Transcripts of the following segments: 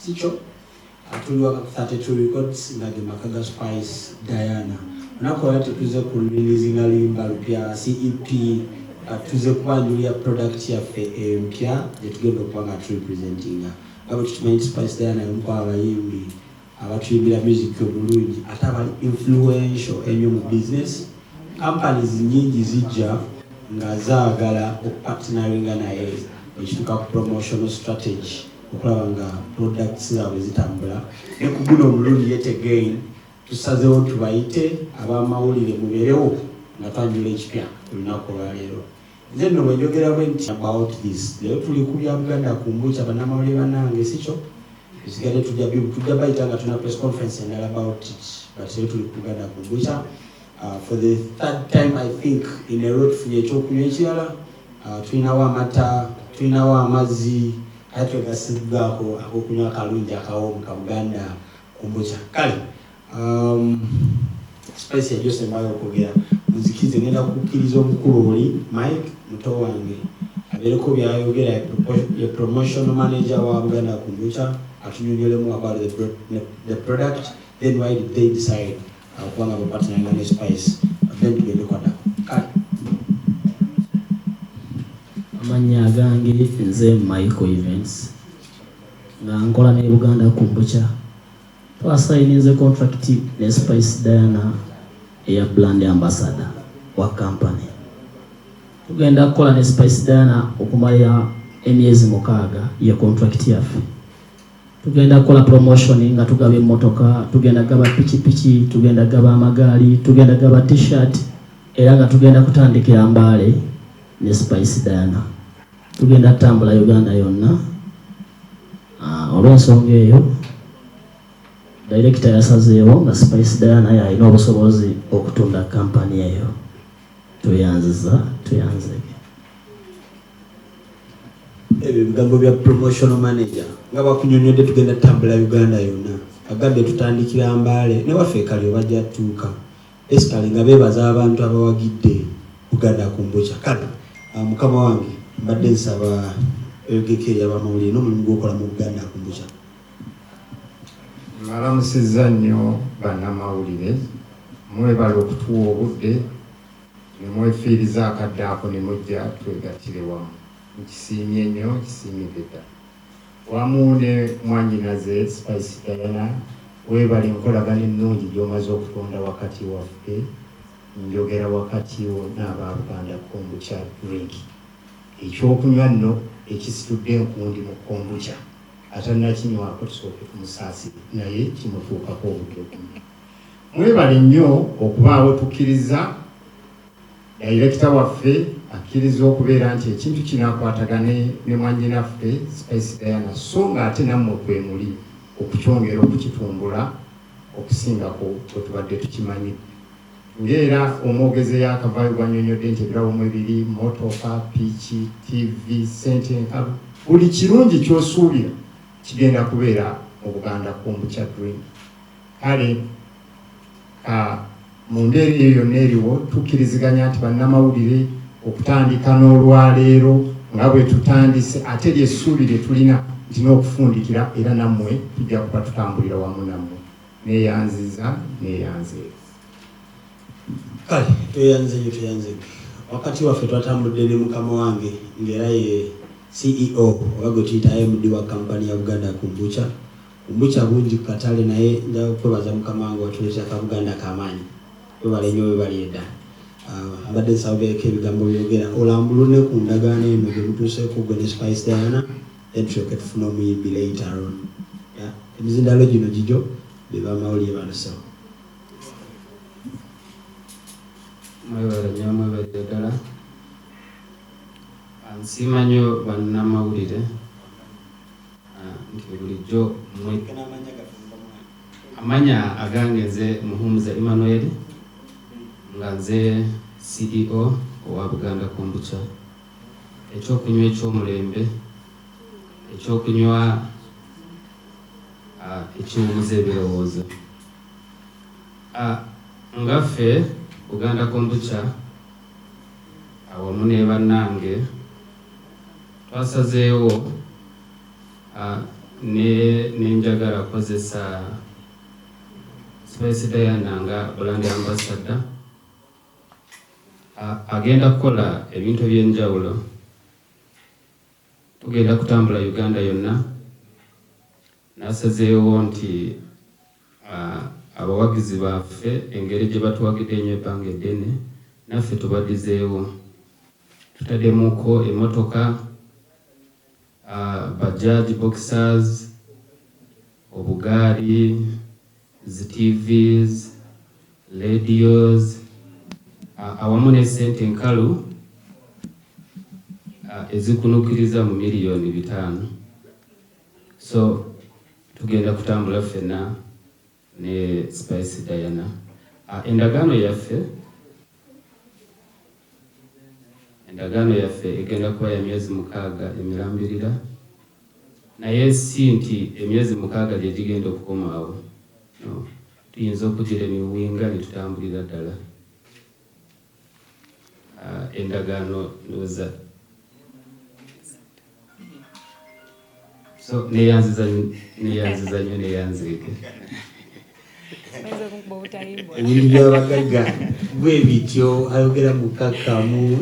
sicho tuliwaka 32 records nga Makaga Spice Diana nakola tuze ku releasing alimba lupya CEP tuze kubanjulia product yaffe empya jetugenda okubanga representing abo tukimanyi Spice Diana yomukwa abayimbi abatuyimbira music obulungi ate abali influential ennyo mu business companies nyingi zijja nga zaagala okupartneringa naye ekituuka ku promotional strategy okulaba nga products zaabwe zitambula ne ku guno omulundi yet again tusazeewo tubayite ab'amawulire mubeerewo nga twanjula ekipya olunaku olwaleero nze nno bwe njogera bwe nti about this leero tuli ku bya Buganda Kumbucha bannamawulire bannange sikyo tusigale tujja bayita nga tuna press conference endala about it but leero tuli ku Buganda Kumbucha for the third time I think in a row tufunye ekyokunywa ekirala tulinawo amata tulinawo amazzi ate twegasiddwako akokunywa akalungi akawoomu ka Buganda Kumbucha kale Spice ya Jose Mayo okogera muzikize ngenda kukkiriza omukulu oli Mike muto wange abeereko byayogera ya promotional manager wa Buganda Kumbucha atunyonyolemu about the product then why did they decide kubanga bapartneringa ne Spice then tugende kwada kale amanya gange nze Michael Events nga nkola ne Buganda Kumbucha twasayinize contract ne Spice Diana eya brand ambassador wa company tugenda kukola ne Spice Diana okumala emyezi 6 ya contract yaffe tugenda kukola promotion nga tugaba emmotoka tugenda gaba pichi tugenda gaba amagaali tugenda gaba t-shirt era nga tugenda kutandikira Mbale ne Spice Diana tugenda tambula Uganda yonna olw'ensonga eyo director yasazeewo nga Spice Diana yalina obusobozi okutunda kampani eyo tuyanze ebyo bigambo bya promotional manager nga bakunyonyodde tugenda tambula Uganda yonna agadde tutandikira Mbale ne waffe kali bajja tuuka esikali nga beebaza abantu abawagidde Buganda Kumbucha kale mukama wange mbadde nsaba eyogekeeri abamawulire n'omulimu gw'okola mu Buganda Kumbucha. Malamusizza nnyo bannamawulire mwebala okutuwa obudde ne mwefiiriza akadde ako ne mujja twegattire wamu nkisiimye nnyo nkisiimidde ddala wamu ne mwannyinaze Spice Diana weebala enkolagana ennungi gy'omaze okutonda wakati waffe njogera wakati wonna aba Buganda Kumbucha drink ekyokunywa nno ekisitudde enkundi mu kombucha atanakinywako tusooke tumusaasire naye kimutuukako obudde okunywa mwebale nnyo okubaawo tukkiriza director waffe akkiriza okubeera nti ekintu kinaakwatagane ne mwannyinaffe Spice Diana so ng'ate nammwe kwemuli okukyongera okukitumbula okusingako kwe tubadde tukimanyidde ng'era omwogeze y'akavaayo gwanyonyodde nti ebirawomu ebiri motoka piki TV sente nkalu buli kirungi ky'osuubira kigenda kubeera mu Buganda Kumbucha drink kale mu mbeera eyo yonna eriwo tukkiriziganya nti bannamawulire okutandika n'olwaleero nga bwe tutandise ate lyessuubi lye tulina nti n'okufundikira era nammwe tujja kuba tutambulira wamu nammwe neeyanziza kale tweyanzeyo wakati waffe twatambudde ne mukama wange ng'era ye CEO oba gwe tuyita MD wa kampani ya Buganda Kumbucha bungi ku katale naye nja kwebaza mukama wange watuleeta ka Buganda kamaanyi webale nnyo webali edda mbadde nsabeeko ebigambo byogera olambulune ku ndagaano eno gye mutuuseeko gwe ne Spice Diana then tulyoke tufuna omuyimbi later on emizindalo gino gijjo be bamawulire balusewo mwebale ddala nsiima nnyo bannamawulire nti bulijjo amanya agange nze Muhumuza Emmanuel nga nze CEO owa Buganda Kumbucha ekyokunywa eky'omulembe ekyokunywa ekiwumuza ebirowoozo ngaffe Buganda Kumbucha awamu ne bannange twasazeewo nenjagala kozesa Spice Diana nga brand ambassador agenda kukola ebintu ebyenjawulo. Tugenda kutambula Uganda yonna. Nasazeewo nti abawagizi baffe engeri gye batuwagidde ennyo ebbanga eddene naffe tubaddizeewo. Tutaddemuko emmotoka, bajaj boxers, obugaali, TVs, radios, awamu n'essente enkalu ezikunukiriza mu miliyoni 5. So tugenda kutambula ffenna ne Spice Diana. Endagaano yaffe egenda kuba ya myezi 6 emirambirira, naye si nti emyezi 6 gye gigenda okukomaawo. No, tuyinza okugira emiwinga ne tutambulira ddala. Endagaano noza so neyanziza nnyo neyanziike. Ebintu by'abagagga bwe bityo ayogera mukakkamu,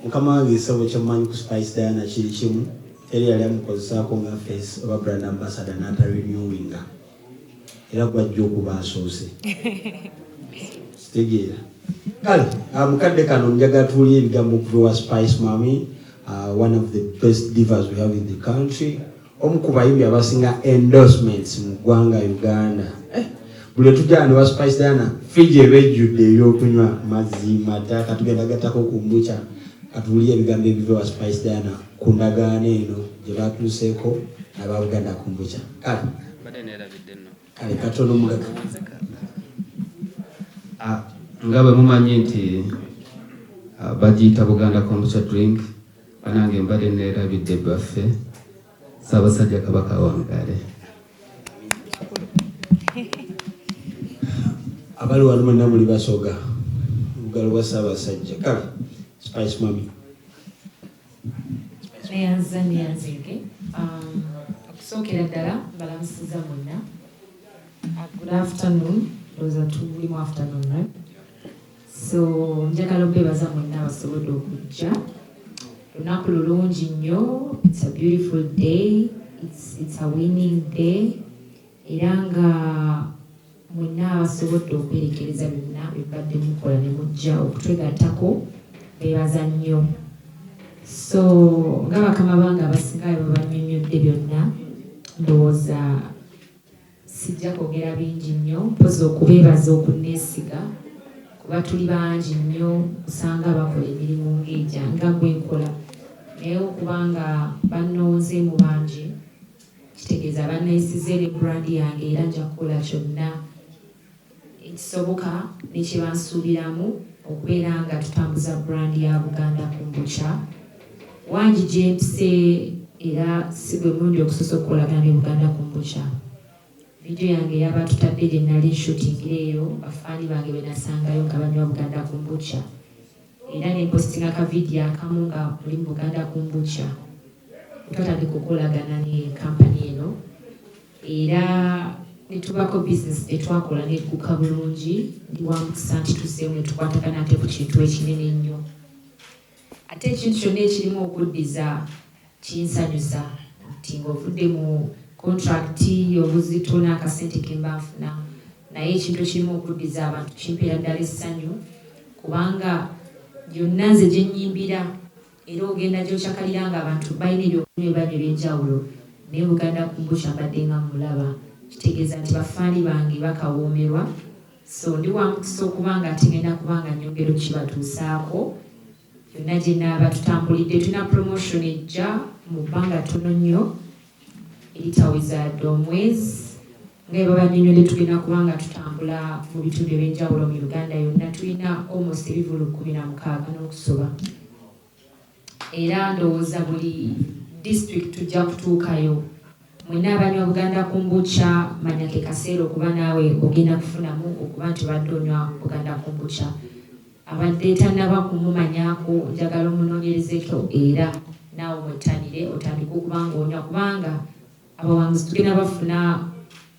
mukama wange ekisabo ky'omanyi ku Spice Diana kiri kimu, teri yali amukozesaako nga face oba brand ambassador n'atarenewinga, era gwajja okuba asoose. Kitegeera. Kale, mukadde kano njagala tuwulire ebigambo okuva Spice Mami, one of the best divas we have in the country. Omu ku bayimbi abasinga endorsements mu ggwanga Uganda. Buli tujja ne wa Spice Diana, Fiji ebejjudde ebyokunywa, mazzi, mata, katugenda gattako kombucha. Katuwulire ebigambo ebiva wa Spice Diana ku ndagaano eno gye batuuseeko n'aba Buganda kombucha. Kale katono mulaga. Nga bwe mumanyi nti bagiyita Buganda kombucha drink, banange mbadde neerabidde baffe Ssaabasajja Kabaka Wangale. Abali wano mwenna muli basoga olugalo lwa Ssaabasajja. Kale Spice Mami. Neyanziike. Okusookera ddala balamusiza mwenna. Good afternoon. Ndowooza tuli mu afternoon, right? So njagala obeebaza mwenna basobodde okujja. Lunaku lulungi nnyo. It's a beautiful day. It's a winning day. Era nga mwenna abasobodde okwerekereza byonna bibadde mukola ne mujja okutwegattako beebaza nnyo. So nga bakama bange abasingayo babannyonnyodde byonna, ndowooza sijja kwogera bingi nnyo, mpozi okubeebaza okunneesiga kuba tuli bangi nnyo usanga bakola emirimu nga gwenkola, naye okubanga bannonze mu bangi kitegeeza banneesize ne brand yange era nja kukola kyonna ekisoboka nekyebansuubiramu okubeera nga tutambuza brand ya Buganda kombucha. Wangi gye mpise era si gwe mulundi okusosa okukolagana ne Buganda kombucha. Video yange yaba tutadde gye nali shootingira eyo, bafaani bange be nasangayo nga banywa Buganda kombucha. Era ne postinga ka video akamu nga muli Buganda kombucha. Twatandika okukolagana ne kampani eno. Era ne tubako business etwakola negguka bulungi, ndi wa mukisa nti tuzzeemu ne tukwatagana ate ku kintu ekinene ennyo. Ate ekintu kyonna ekirimu okuddiza kinsanyusa nti ng'ovudde mu kontrakiti obuzito n'akasente ke mba nfuna, naye ekintu ekirimu okuddiza abantu kimpeera ddala essanyu kubanga byonna nze gye nnyimbira era ogenda gyokyakalira nga abantu balina ebyokunywa ebanywa ebyenjawulo naye Buganda kombucha mbadde nga mulaba, kitegeeza nti bafaani bange bakawoomerwa. So ndi wa mukisa okubanga ate ngenda kubanga nnyongero kibatuusaako byonna gye naaba tutambulidde. Tulina promotion ejja mu bbanga ttono nnyo eritaweza omwezi nga bwe bannyonnyodde tugenda kubanga tutambula mu bitundu ebyenjawulo mu Uganda yonna. Tulina almost ebivulu 16 n'okusoba, era ndowooza buli district tujja kutuukayo. Mwenna abanywa Buganda kombucha manya ke kaseera okuba naawe ogenda kufunamu okuba nti badde onywa Buganda kombucha. Abadde tannaba kumumanyaako njagala omunoonyerezeeko era naawe mwettanire otandike okuba ng'onywa kubanga abawanguzi tugenda bafuna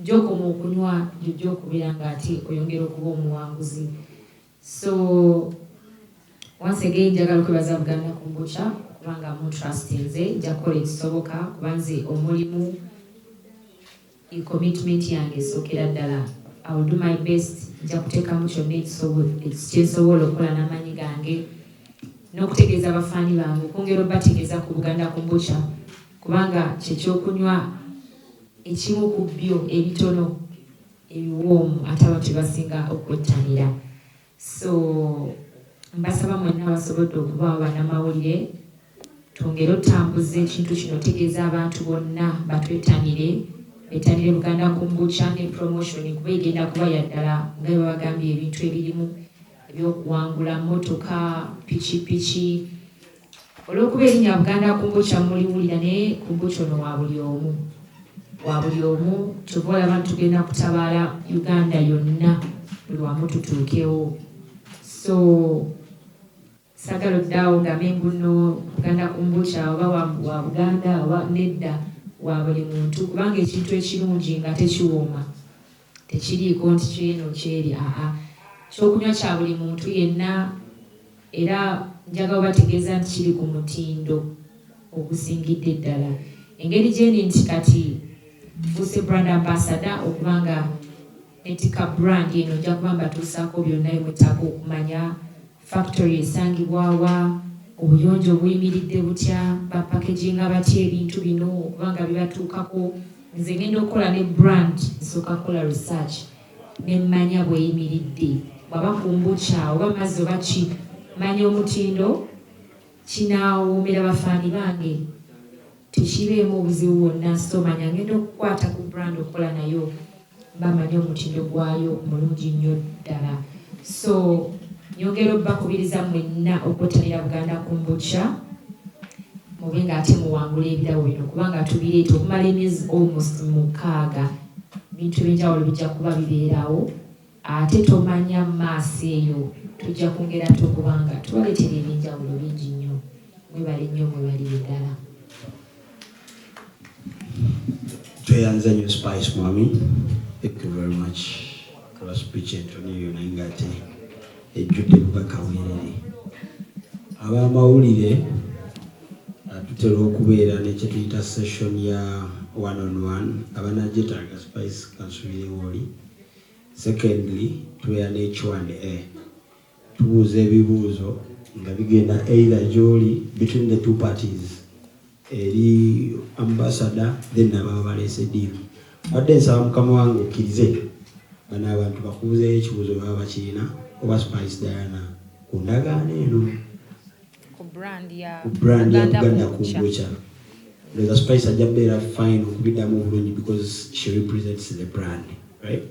gy'okoma okunywa gy'okubeera nga ate oyongera okuba omuwanguzi. So once again njagala okwebaza Buganda Kombucha kubanga muntrustinze, nja kukola ekisoboka kuba nze omulimu commitment yange esookera ddala. I will do my best, nja kuteekamu kyonna ekyensobola okukola n'amaanyi gange n'okutegeeza abafaani bange, okwongera obategeeza ku Buganda Kombucha kubanga kyekyokunywa ekimu ku byo ebitono ebiwoomu ate abantu basinga okwettanira. So mbasaba mwenna abasobodde okuba bannamawulire twongere otambuze ekintu kino, tegeeza abantu bonna batwettanire, bettanire Buganda Kombucha ne promotion kuba egenda kuba yaddala nga babagambye ebintu ebirimu ebyokuwangula motoka, pikipiki. Olw'okuba erinnya Buganda Kombucha muliwulira naye kombucha ono wa buli omu kyova olaba tugenda kutabaala Uganda yonna buli wamu tutuukewo. So sagala oddaawo ngambe nguno Buganda Kombucha oba wa Buganda oba nedda wa buli muntu, kubanga ekintu ekirungi nga tekiwooma tekiriiko nti kyeno kyeri, kyokunywa kya buli muntu yenna, era njagala obategeeza nti kiri ku mutindo ogusingidde ddala. Engeri gyendi nti kati fuuse brand ambassador okubanga netika brand eno nja kuba mbatuusaako byonna byemwetaaga okumanya, factory esangibwawa, obuyonjo buyimiridde butya, bapackaginga batya ebintu bino okubanga bibatuukako. Nze ngenda okukola ne brand, nsooka kukola research nemmanya bweyimiridde, bwaba kombucha oba mazzi oba ki, manya omutindo kinaawoomera bafaani bange, tekibeemu obuzibu bwonna. So manya ngenda okukwata ku brand okukola nayo bamanye omutindo gwayo mulungi nnyo ddala. So nyongera obbakubiriza mwenna okwettanira Buganda Kombucha mube ng'ate muwangula ebirabo bino kubanga tubireeta okumala emyezi almost 6 bintu ebyenjawulo bijja kuba bibeerawo, ate tomanya maaso eyo tujja kwongera ate okubanga tubaleetera ebyenjawulo bingi nnyo. Mwebale nnyo, mwebalire ddala. Tweyanza nnyo Spice Mwami. Thank you very much. Kala speech Anthony Yonangate ejjudde bubaka bwerere. Abamawulire tutera okubeera nekyetuyita session ya one-on-one abanagyetaaga Spice kansubire woli. Secondly, tubeera ne Q&A. Tubuuza ebibuuzo nga bigenda either gy'oli between the two parties, eri ambassador then ababa baleese deal. Badde nsaba Mukama wange okkirize bano abantu bakubuzeeyo ekibuuzo baba bakirina oba Spice Diana ku ndagaano eno ku brand ya Buganda Kombucha. The Spice ajja beera fine okubiddamu obulungi because she represents the brand, right?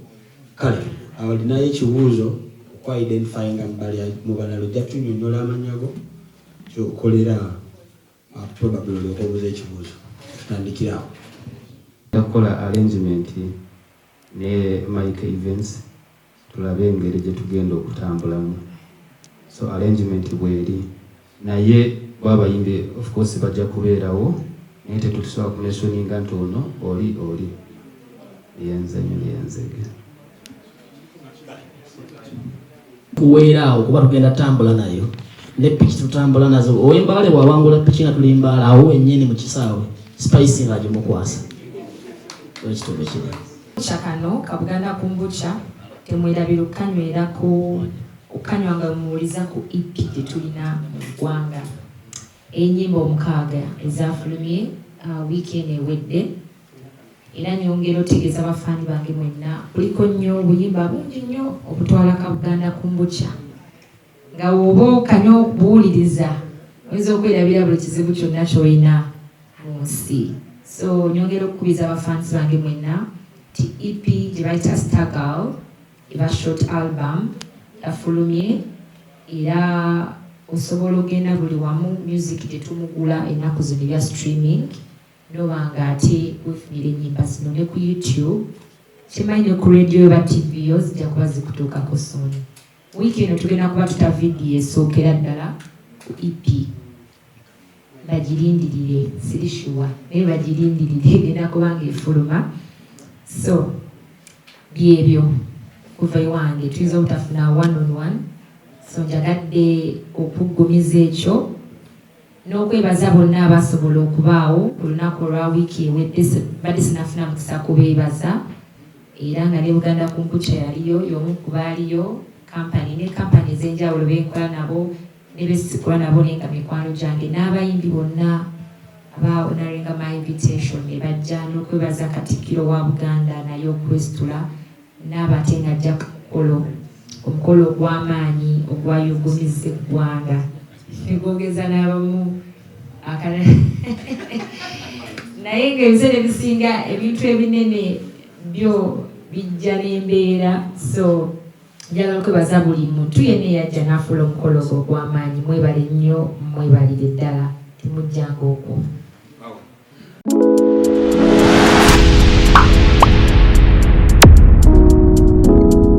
Kale awalinayo ekibuuzo okwa-identifyinga mu balala ojja tunyonnyola amanyago kyokolera probably olyoka obuuza ekibuuzo. Tutandikirawo. Tukola arrangement ne Mike Events tulabe engeri gye tugenda okutambulamu. So arrangement bweri naye babayimbe of course bajja kubeerawo naye tetusobola kumentioninga nti ono oli yenzege kuweeraawo kuba tugenda tambula nayo ne piki tutambula nazo. Ow'embaale bw'awangula piki nga tuli mbaala awo wennyini mu kisaawe Spice nga gimukwasa. Ekitobe kiri kano ka Buganda Kombucha temwerabira okukanywerako okukanywa nga muwuliza ku EP gye tulina mu ggwanga. Ennyimba 6 ezafulumye weekend ewedde, era nyongera otegeeza abafaani bange mwenna kuliko nnyo obuyimba bungi nnyo okutwala ka Buganda Kombucha nga woba okanya okubuwuliriza oyinza okwerabira buli kizibu kyonna ky'olina mu nsi. So nyongera okukubiza abafaansi bange mwenna ti EP gye bayita Star Girl eba short album yafulumye, era osobola ogenda buli wamu music tetumugula ennaku zino bya streaming nobanga ate wefunira ennyimba zino ne ku YouTube kimanyi ne ku radio eba TV yo zijja kuba zikutuukako soon. Wiiki eno tugenda kuba tuta video esookera ddala ku EP. bagirindirire sirishuwa naye bagirindirire egenda kubanga efuluma so byebyo kuva ewange tuyinza obutafuna one on one so njagadde okuggumiza ekyo n'okwebaza bonna abasobola okubaawo ku lunaku olwa wiiki ewedde badde sinafuna mukisa kubeebaza era nga ne Buganda Kombucha yaliyo y'omu ku baaliyo kampani ne kampani ez'enjawulo benkola nabo ne besikula nabo nenga mikwano gyange n'abayimbi bonna abaawonarenga my invitation ne bajja n'okwebaza Katikkiro wa Buganda naye okwesitula n'abate ng'ajja omukolo ogw'amaanyi ogwayugumiza eggwanga negwogeza n'abamu naye ng'ebiseera ebisinga ebintu ebinene byo bijja n'embeera so njagala okwebaza buli muntu yenna eyajja n'afuula omukolo ogwo ogw'amaanyi mwebale nnyo mwebalire ddala temujjanga okwo